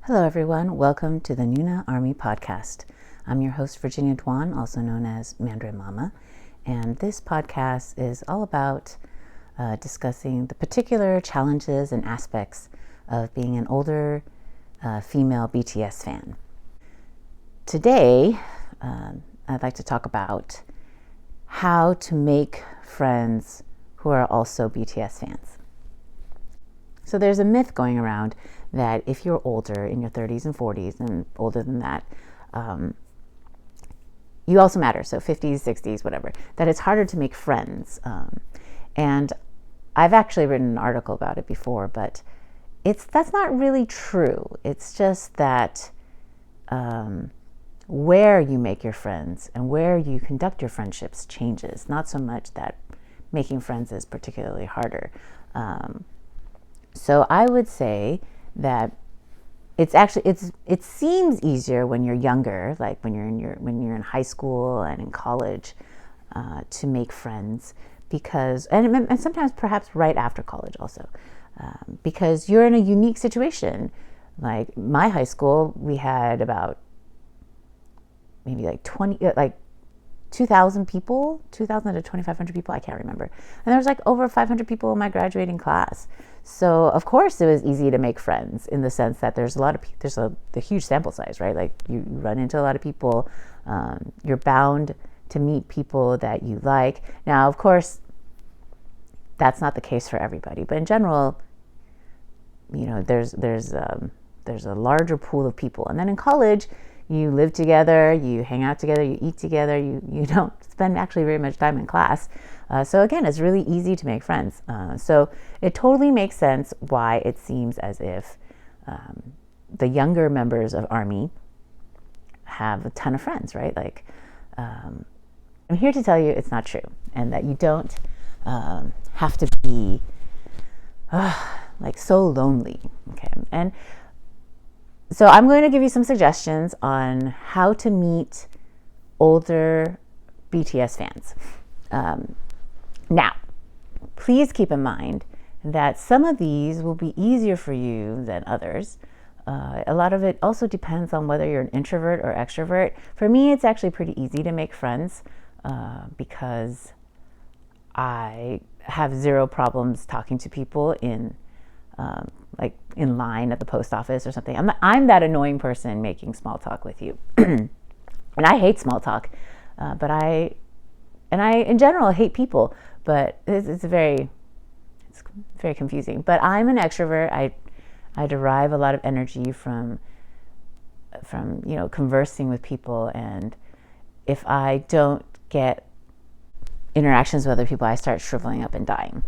Hello everyone, welcome to the Noona ARMY Podcast. I'm your host Virginia Duan, also known as Mandarin Mama, and this podcast is all about discussing the particular challenges and aspects of being an older female BTS fan. Today, I'd like to talk about how to make friends who are also BTS fans. So there's a myth going around that if you're older, in your 30s and 40s and older than that, you also matter. So 50s, 60s, whatever, that it's harder to make friends. And I've actually written an article about it before, but that's not really true. It's just that where you make your friends and where you conduct your friendships changes, not so much that making friends is particularly harder. So I would say that it seems easier when you're younger, like when you're in high school and in college, to make friends, because and sometimes perhaps right after college also, because you're in a unique situation. Like my high school, we had about maybe like 2,000 people, 2,000 to 2,500 people, I can't remember. And there was like over 500 people in my graduating class. So of course it was easy to make friends in the sense that there's the huge sample size, right? Like you run into a lot of people. You're bound to meet people that you like. Now, of course, that's not the case for everybody, but in general, there's a larger pool of people. And then in college, you live together, you hang out together, you eat together, you don't spend actually very much time in class. So again, it's really easy to make friends. So it totally makes sense why it seems as if the younger members of ARMY have a ton of friends, right? Like, I'm here to tell you it's not true, and that you don't have to be like so lonely, okay? And so I'm going to give you some suggestions on how to meet older BTS fans. Now, please keep in mind that some of these will be easier for you than others. A lot of it also depends on whether you're an introvert or extrovert. For me, it's actually pretty easy to make friends because I have zero problems talking to people in line at the post office or something. I'm that annoying person making small talk with you. And I hate small talk, but I in general hate people, but it's very confusing. But I'm an extrovert. I derive a lot of energy from conversing with people, and if I don't get interactions with other people, I start shriveling up and dying.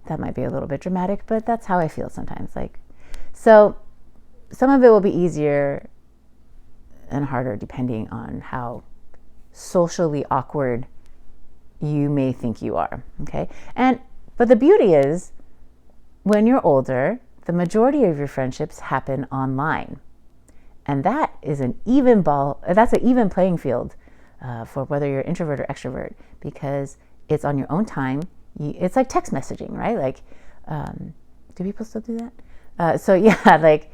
That might be a little bit dramatic, but that's how I feel sometimes. So some of it will be easier and harder depending on how socially awkward you may think you are, okay? But the beauty is, when you're older, the majority of your friendships happen online. And that is that's an even playing field for whether you're introvert or extrovert, because it's on your own time. It's like text messaging, right? Like, do people still do that? So yeah, like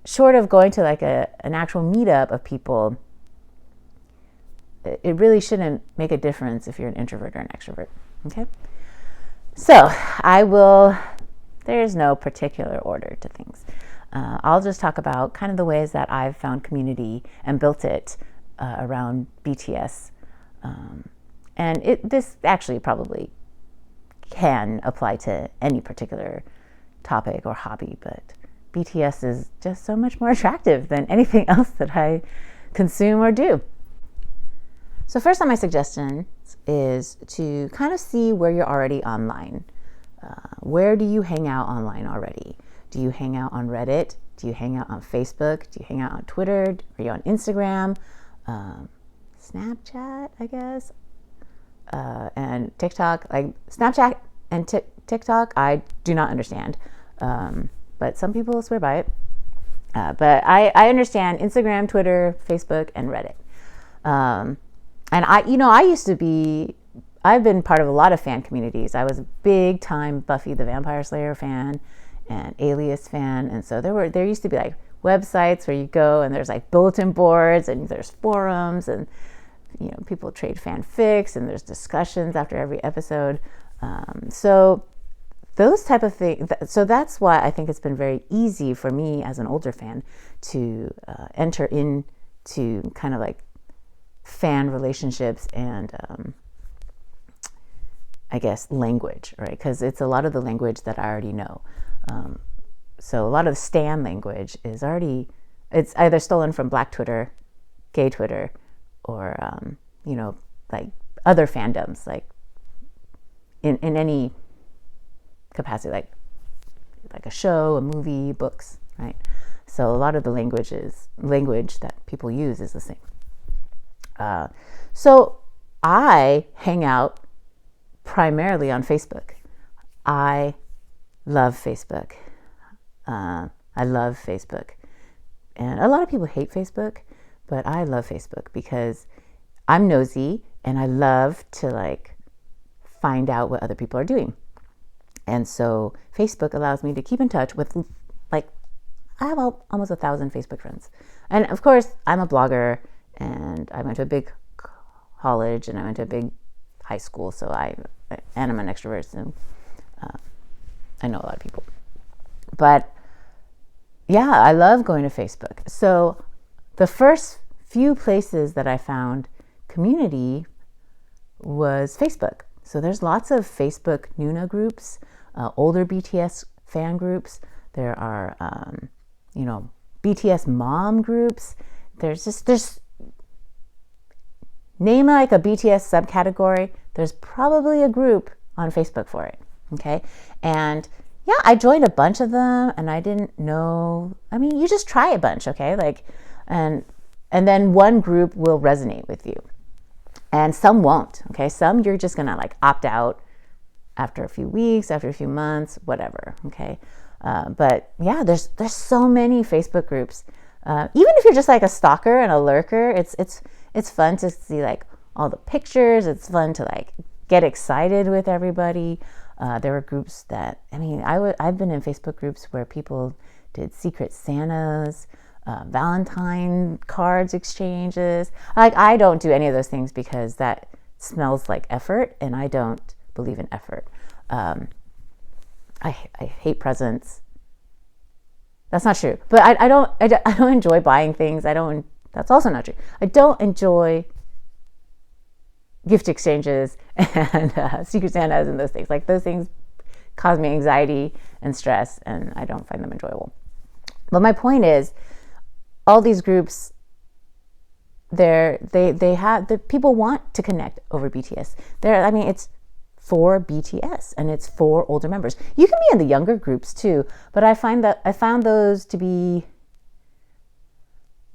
short of going to like an actual meetup of people, it really shouldn't make a difference if you're an introvert or an extrovert, okay? So there's no particular order to things. I'll just talk about kind of the ways that I've found community and built it around BTS. And this actually probably can apply to any particular topic or hobby, but BTS is just so much more attractive than anything else that I consume or do. So first on my suggestions is to kind of see where you're already online. Where do you hang out online already? Do you hang out on Reddit? Do you hang out on Facebook? Do you hang out on Twitter? Are you on Instagram? Snapchat, I guess? And TikTok. Like Snapchat and TikTok, I do not understand, but some people swear by it. But I understand Instagram, Twitter, Facebook, and Reddit. And I've been part of a lot of fan communities. I was a big time Buffy the Vampire Slayer fan, and Alias Fan. And so there used to be like websites where you go and there's like bulletin boards and there's forums and, people trade fanfics and there's discussions after every episode. So those type of things. So that's why I think it's been very easy for me as an older fan to enter into kind of like fan relationships and I guess language, right? Because it's a lot of the language that I already know. So a lot of stan language is it's either stolen from Black Twitter, gay Twitter, or like other fandoms, like in any capacity, like a show, a movie, books, right? So a lot of the language that people use is the same. So I hang out primarily on Facebook. I love Facebook. I love Facebook. And a lot of people hate Facebook, but I love Facebook because I'm nosy and I love to like find out what other people are doing. And so Facebook allows me to keep in touch with, like, I have almost 1,000 Facebook friends. And of course, I'm a blogger and I went to a big college and I went to a big high school. So I'm an extrovert and I know a lot of people. But yeah, I love going to Facebook. So the first few places that I found community was Facebook. So there's lots of Facebook Noona groups, older BTS fan groups. There are, BTS mom groups. There's name like a BTS subcategory. There's probably a group on Facebook for it. Okay. And yeah, I joined a bunch of them and I didn't know. I mean, you just try a bunch. Okay. And then one group will resonate with you and some won't. Okay. Some you're just going to like opt out after a few weeks, after a few months, whatever. Okay. But yeah, there's so many Facebook groups. Even if you're just like a stalker and a lurker, it's fun to see like all the pictures. It's fun to like get excited with everybody. There were groups that, I've been in Facebook groups where people did Secret Santas, Valentine cards exchanges. Like, I don't do any of those things because that smells like effort and I don't believe in effort. I hate presents. That's not true. But I don't enjoy buying things. That's also not true. I don't enjoy gift exchanges and Secret Santas and those things. Like, those things cause me anxiety and stress and I don't find them enjoyable. But my point is, all these groups, the people want to connect over BTS. It's for BTS and it's for older members. You can be in the younger groups too, but I found those to be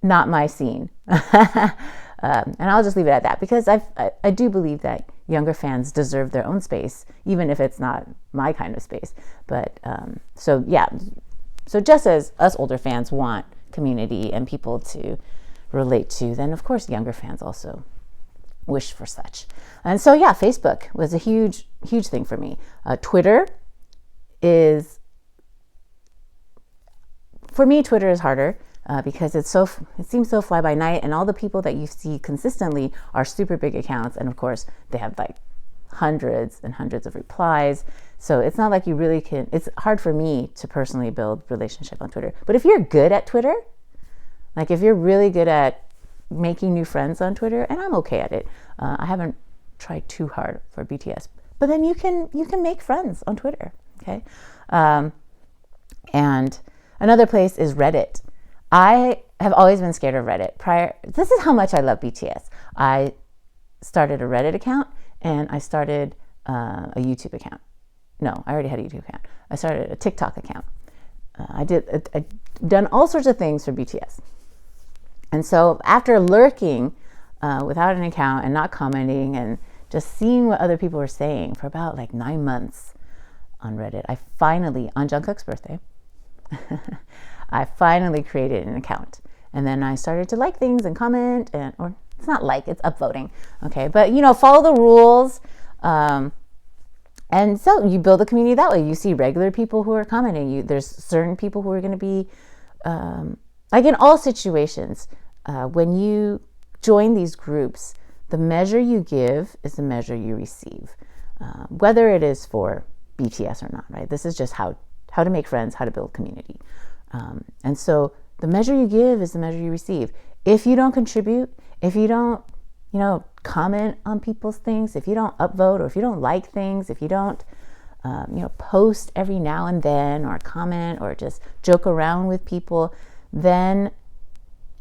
not my scene. And I'll just leave it at that because I do believe that younger fans deserve their own space, even if it's not my kind of space. But so just as us older fans want community and people to relate to, then of course younger fans also wish for such. And so yeah, Facebook was a huge thing for me. Twitter is harder because it seems so fly by night, and all the people that you see consistently are super big accounts, and of course they have like hundreds and hundreds of replies. So it's not like you really can. It's hard for me to personally build relationship on Twitter. But if you're good at Twitter, like if you're really good at making new friends on Twitter, and I'm okay at it. I haven't tried too hard for BTS, but then you can make friends on Twitter. Okay. And another place is Reddit. I have always been scared of Reddit. This is how much I love BTS. I started a Reddit account and I started a YouTube account. No, I already had a YouTube account. I started a TikTok account. I've done all sorts of things for BTS. And so after lurking without an account and not commenting and just seeing what other people were saying for about like 9 months on Reddit, I finally, on Jungkook's birthday, I finally created an account. And then I started to like things and comment, or it's not like, it's upvoting. Okay, but follow the rules. And And so you build a community that way. You see regular people who are commenting. There's certain people who are going to be, like in all situations, when you join these groups, the measure you give is the measure you receive, whether it is for BTS or not, right? This is just how to make friends, how to build community. And so the measure you give is the measure you receive. If you don't contribute, if you don't, comment on people's things, if you don't upvote, or if you don't like things, if you don't, post every now and then, or comment, or just joke around with people, then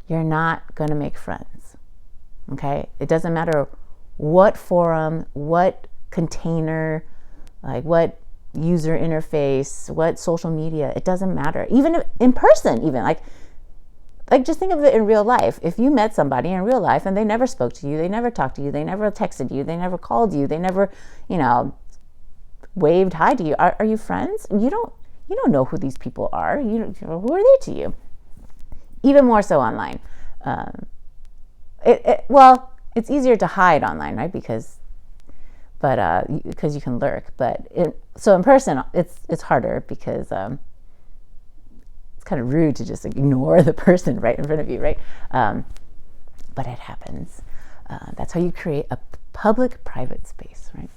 you're not going to make friends. Okay? It doesn't matter what forum, what container, like what user interface, what social media, it doesn't matter. Even in person, even like just think of it in real life. If you met somebody in real life and they never spoke to you, they never talked to you, they never texted you, they never called you, they never, waved hi to you, are you friends? You don't know who these people are. Who are they to you? Even more so online. It's easier to hide online, right? Because you can lurk. So in person, it's harder because it's kind of rude to just ignore the person right in front of you, right? But it happens. That's how you create a public-private space, right?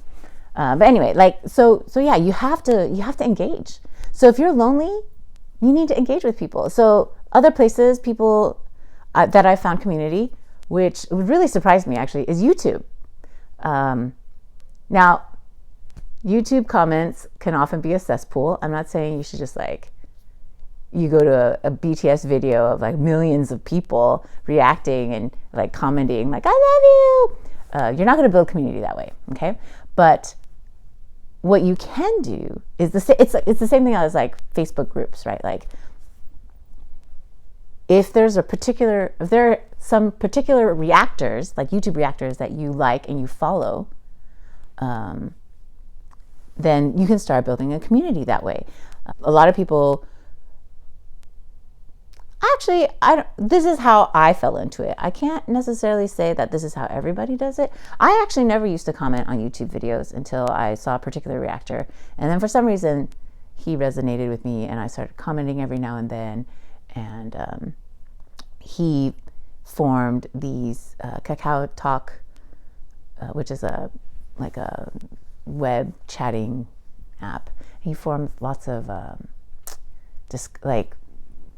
But anyway, so yeah, you have to engage. So if you're lonely, you need to engage with people. So other places, people that I found community, which really surprised me actually, is YouTube. Now, YouTube comments can often be a cesspool. I'm not saying you should just you go to a BTS video of millions of people reacting and commenting I love you. You're not going to build community that way, okay? But what you can do is it's the same thing as Facebook groups, right? If there are some particular reactors, like YouTube reactors that you like and you follow, then you can start building a community that way. A lot of people, actually, this is how I fell into it. I can't necessarily say that this is how everybody does it. I actually never used to comment on YouTube videos until I saw a particular reactor. And then for some reason, he resonated with me and I started commenting every now and then. And he formed these Kakao Talk, which is a web chatting app. He formed lots of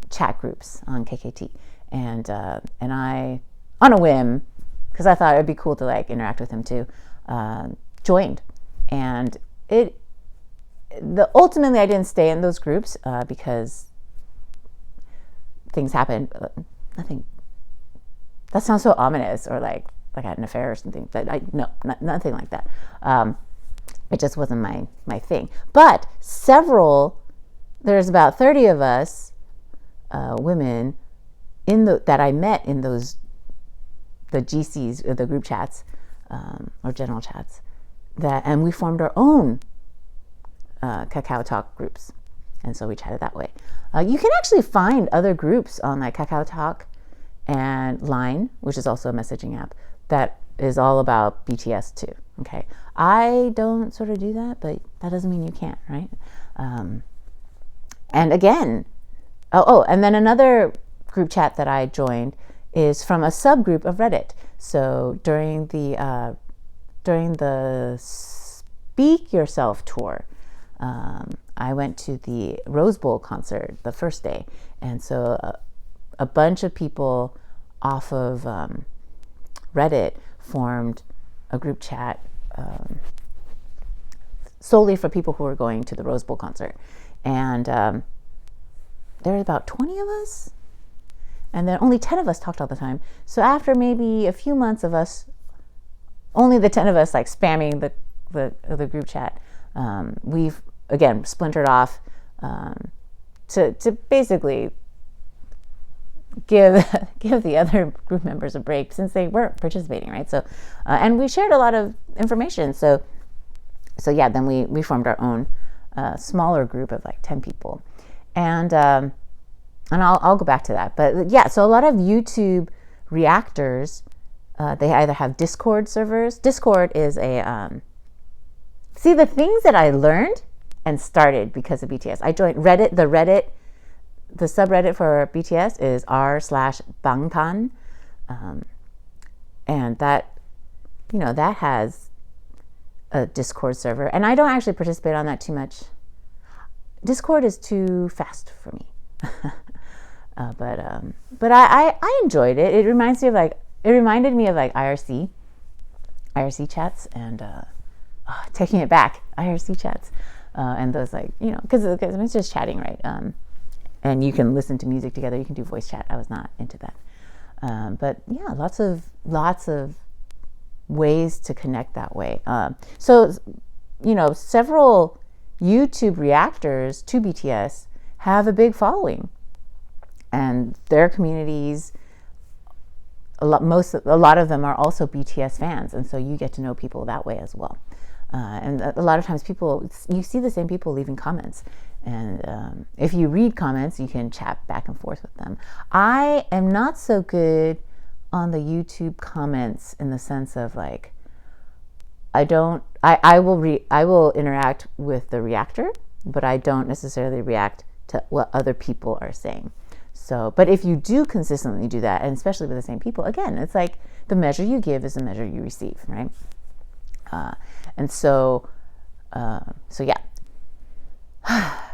chat groups on KKT, and I, on a whim, because I thought it'd be cool to interact with him too, joined. And ultimately I didn't stay in those groups because things happened. Nothing. That sounds so ominous, or like I had an affair or something. But nothing like that. It just wasn't my thing. But there's about 30 of us women that I met in the GCs, the group chats, or general chats, and we formed our own Kakao Talk groups, and so we chatted that way. You can actually find other groups on Kakao Talk and Line, which is also a messaging app that is all about BTS too. Okay, I don't sort of do that, but that doesn't mean you can't, right? And again, and then another group chat that I joined is from a subgroup of Reddit. So during the Speak Yourself tour, I went to the Rose Bowl concert the first day, and so a bunch of people off of Reddit formed a group chat solely for people who were going to the Rose Bowl concert. And there were about 20 of us, and then only 10 of us talked all the time. So after maybe a few months of us, only the 10 of us spamming the group chat, we've again splintered off to basically give the other group members a break since they weren't participating, right? So and we shared a lot of information. So yeah, then we formed our own smaller group of 10 people, and I'll go back to that. But yeah, so a lot of YouTube reactors, they either have Discord servers. Discord is a See, the things that I learned and started because of BTS. I joined Reddit. The subreddit for BTS is r/bangtan. And that, that has a Discord server. And I don't actually participate on that too much. Discord is too fast for me. But I enjoyed it. It reminded me of like IRC chats, and taking it back, IRC chats, and those because it's just chatting, right? And you can listen to music together. You can do voice chat. I was not into that, but yeah, lots of ways to connect that way. So several YouTube reactors to BTS have a big following, and their communities, a lot of them are also BTS fans, and so you get to know people that way as well. And a lot of times you see the same people leaving comments, and if you read comments, you can chat back and forth with them. I am not so good on the YouTube comments in the sense of like, I will interact with the reactor, but I don't necessarily react to what other people are saying. So, but if you do consistently do that, and especially with the same people, again, it's like the measure you give is the measure you receive, right? And so yeah.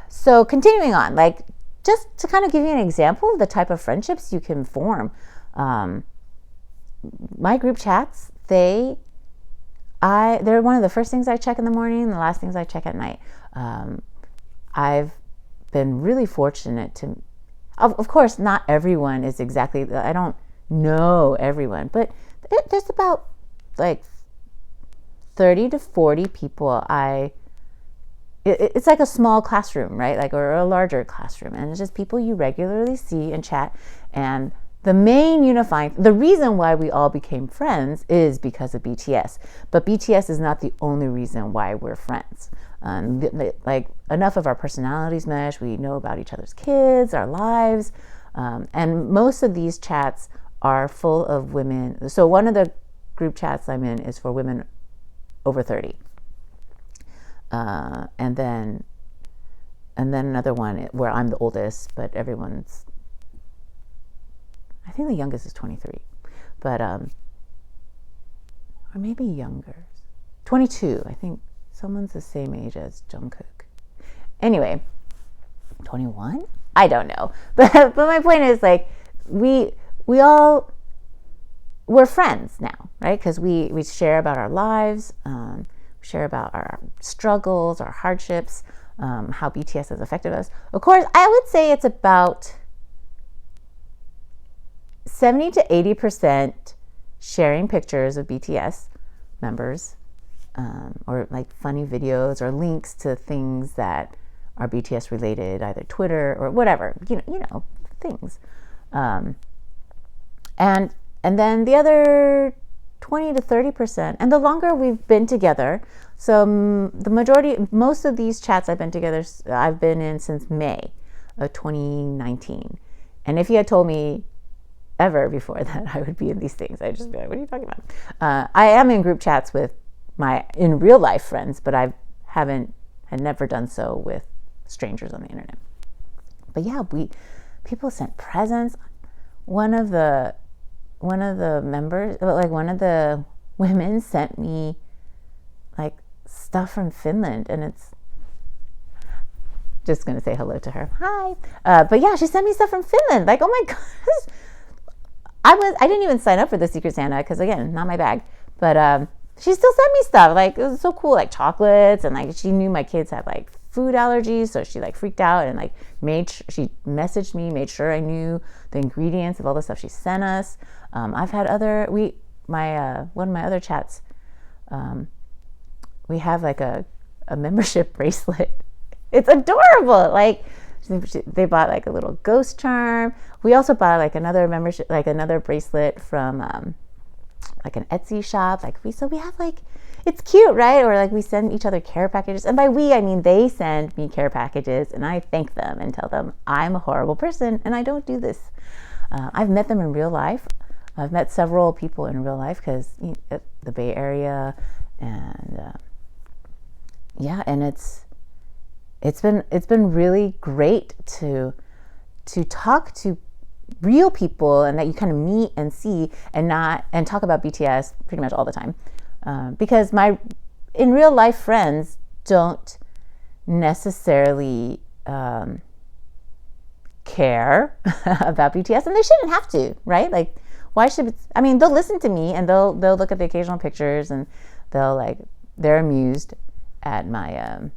So continuing on, like just to kind of give you an example of the type of friendships you can form. My group chats, they're one of the first things I check in the morning and the last things I check at night. I've been really fortunate to, of course, not everyone is exactly, I don't know everyone, but there's about like 30 to 40 people it's like a small classroom, right? Like, or a larger classroom. And it's just people you regularly see and chat. And the reason why we all became friends is because of BTS. But BTS is not the only reason why we're friends. Like, enough of our personalities mesh. We know about each other's kids, our lives. And most of these chats are full of women. So one of the group chats I'm in is for women over 30. And then another one where I'm the oldest, but everyone's, I think the youngest is 23, but, or maybe younger, 22. I think someone's the same age as Jungkook. Anyway, 21? I don't know. But my point is, like, we're friends now, right? Because we share about our lives, share about our struggles, our hardships, how BTS has affected us. Of course, I would say it's about 70 to 80% sharing pictures of BTS members, or like funny videos or links to things that are BTS related, either Twitter or whatever, things. And then the other 20 to 30%, and the longer we've been together, so most of these chats I've been in since May of 2019. And if you had told me ever before that I would be in these things, I'd just be like, what are you talking about? I am in group chats with my in real life friends, but I had never done so with strangers on the internet. But yeah, people sent presents. One of the members, like one of the women, sent me like stuff from Finland, and it's just gonna say hello to her. Hi. But yeah, she sent me stuff from Finland. Like, oh my gosh. I didn't even sign up for the Secret Santa because, again, not my bag. But she still sent me stuff. Like, it was so cool, like chocolates, and like she knew my kids had like food allergies, so she like freaked out and like she messaged me, made sure I knew the ingredients of all the stuff she sent us. I've had one of my other chats, we have like a membership bracelet. It's adorable. Like, they bought like a little ghost charm. We also bought like another membership, like another bracelet from like an Etsy shop. Like we have like, it's cute, right? Or like we send each other care packages. And by we, I mean they send me care packages, and I thank them and tell them I'm a horrible person and I don't do this. I've met them in real life. I've met several people in real life because the Bay Area, and yeah, and it's been really great to talk to real people, and that you kind of meet and see, and talk about BTS pretty much all the time, because my in real life friends don't necessarily care about BTS, and they shouldn't have to, right? Like, why should? I mean, they'll listen to me, and they'll look at the occasional pictures, and they're amused at my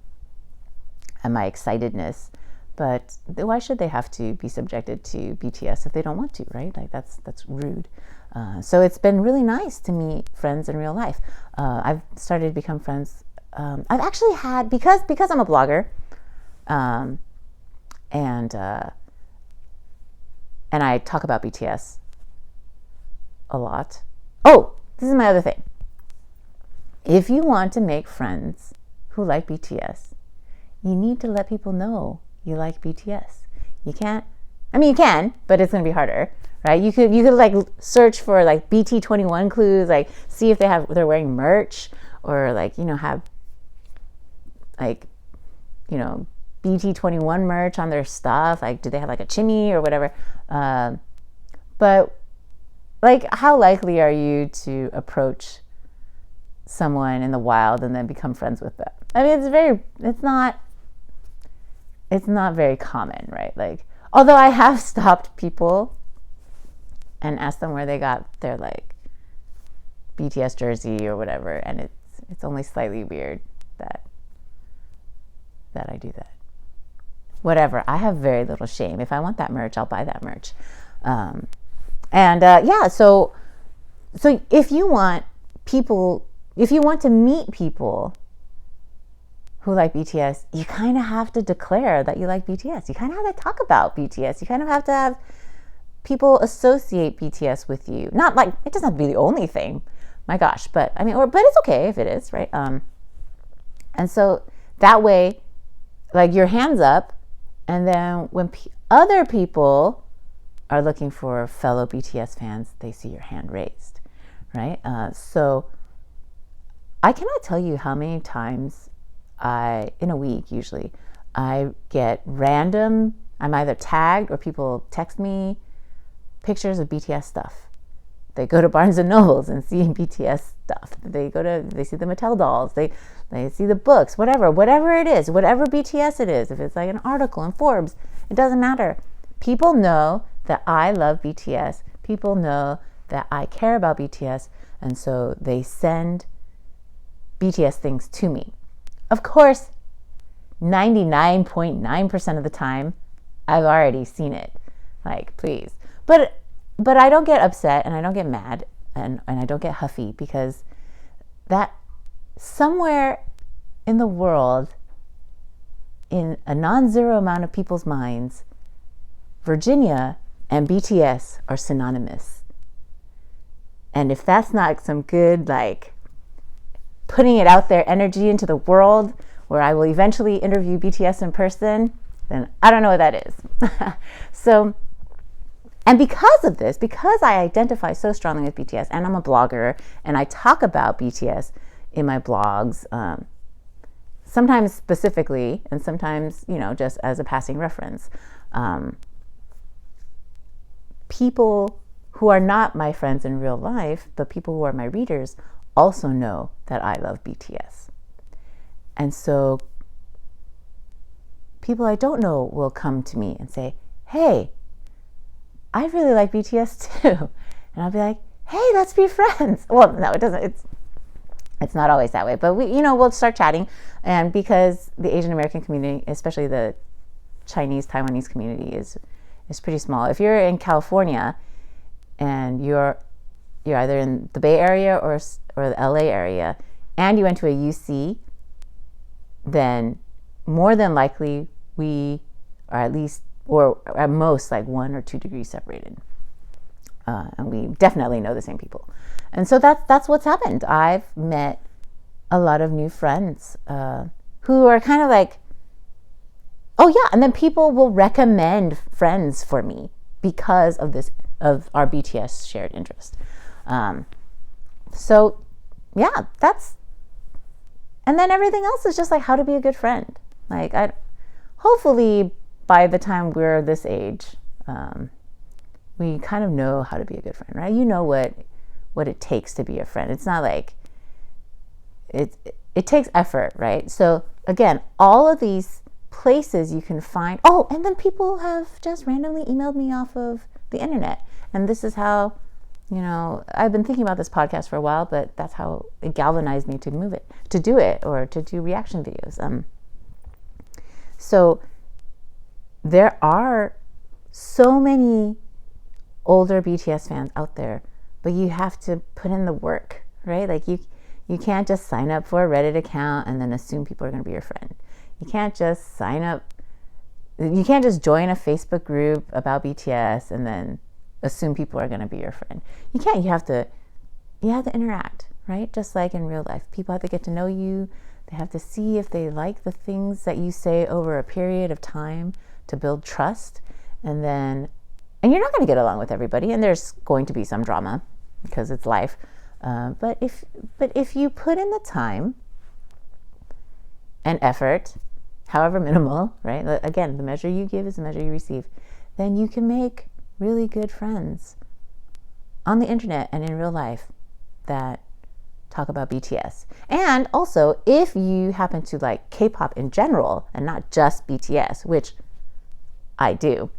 excitedness. But why should they have to be subjected to BTS if they don't want to, right? Like, that's rude. So it's been really nice to meet friends in real life. I've started to become friends. I've actually had, because I'm a blogger, and I talk about BTS a lot. Oh, this is my other thing. If you want to make friends who like BTS, you need to let people know you like BTS. You can't, I mean, you can, but it's going to be harder, right? You could like search for like BT21 clues, like see if they're wearing merch, or like, have like, BT21 merch on their stuff. Like, do they have like a chimney or whatever? But like, how likely are you to approach someone in the wild and then become friends with them? I mean, it's not very common, right? Like, although I have stopped people and asked them where they got their like BTS jersey or whatever, and it's only slightly weird that I do that. Whatever, I have very little shame. If I want that merch, I'll buy that merch. So if you want to meet people who like BTS, you kind of have to declare that you like BTS. You kind of have to talk about BTS. You kind of have to have people associate BTS with you. Not like, it doesn't have to be the only thing. My gosh, but it's okay if it is, right? And so that way, like, your hand's up, and then when other people are looking for fellow BTS fans, they see your hand raised, right? So I cannot tell you how many times in a week, usually, I get I'm either tagged or people text me pictures of BTS stuff. They go to Barnes and Nobles and see BTS stuff. They see the Mattel dolls. They see the books, whatever it is, whatever BTS it is. If it's like an article in Forbes, it doesn't matter. People know that I love BTS. People know that I care about BTS, and so they send BTS things to me. Of course, 99.9% of the time, I've already seen it. Like, please. But I don't get upset, and I don't get mad, and I don't get huffy, because that somewhere in the world, in a non-zero amount of people's minds, Virginia and BTS are synonymous. And if that's not some good, like, putting it out there energy into the world, where I will eventually interview BTS in person, then I don't know what that is. So, and because of this, because I identify so strongly with BTS, and I'm a blogger, and I talk about BTS in my blogs, sometimes specifically, and sometimes, just as a passing reference, people who are not my friends in real life, but people who are my readers, also know that I love BTS. And so people I don't know will come to me and say, hey, I really like BTS too. And I'll be like, hey, let's be friends. Well, no, it doesn't. It's not always that way. But we'll start chatting. And because the Asian American community, especially the Chinese Taiwanese community, is pretty small. If you're in California and you're either in the Bay Area or the LA area, and you went to a UC, then more than likely we are at least, or at most, like 1 or 2 degrees separated. And we definitely know the same people. And so that's what's happened. I've met a lot of new friends who are kind of like, oh yeah, and then people will recommend friends for me because of our BTS shared interest. So yeah, And then everything else is just like how to be a good friend. Like, hopefully by the time we're this age, we kind of know how to be a good friend, right? You know what it takes to be a friend. It's not like it takes effort, right? So again, all of these places you can find. Oh, and then people have just randomly emailed me off of the internet, and this is how, I've been thinking about this podcast for a while, but that's how it galvanized me to do it, or to do reaction videos. So there are so many older BTS fans out there, but you have to put in the work, right? Like you can't just sign up for a Reddit account and then assume people are going to be your friend. You can't just you can't just join a Facebook group about BTS and then assume people are going to be your friend. You can't. You have to interact, right? Just like in real life. People have to get to know you. They have to see if they like the things that you say over a period of time to build trust. And you're not going to get along with everybody, and there's going to be some drama because it's life. But if you put in the time and effort, however minimal, right? Again, the measure you give is the measure you receive. Then you can make really good friends on the internet and in real life that talk about BTS. And also, if you happen to like K-pop in general and not just BTS, which I do,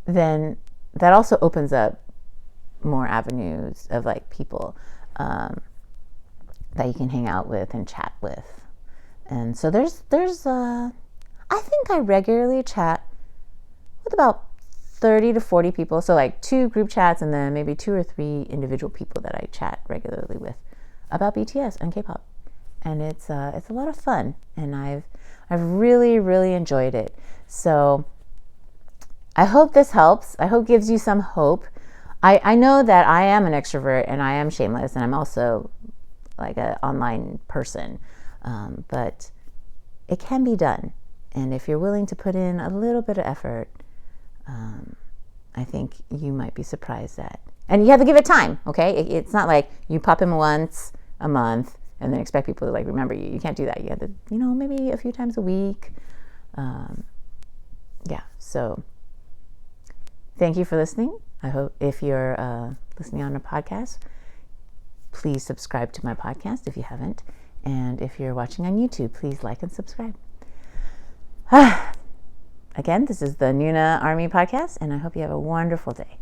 then that also opens up more avenues of like people that you can hang out with and chat with. And so there's I think I regularly chat with about 30 to 40 people. So like 2 group chats and then maybe 2 or 3 individual people that I chat regularly with about BTS and K-pop. And it's a lot of fun, and I've really, really enjoyed it. So I hope this helps. I hope gives you some hope. I know that I am an extrovert and I am shameless, and I'm also like an online person. But it can be done. And if you're willing to put in a little bit of effort, I think you might be surprised at. And you have to give it time, okay? It's not like you pop in once a month and then expect people to like remember you. You can't do that. You have to, maybe a few times a week. So thank you for listening. I hope if you're listening on a podcast, please subscribe to my podcast if you haven't. And if you're watching on YouTube, please like and subscribe. Again, this is the Noona ARMY Podcast, and I hope you have a wonderful day.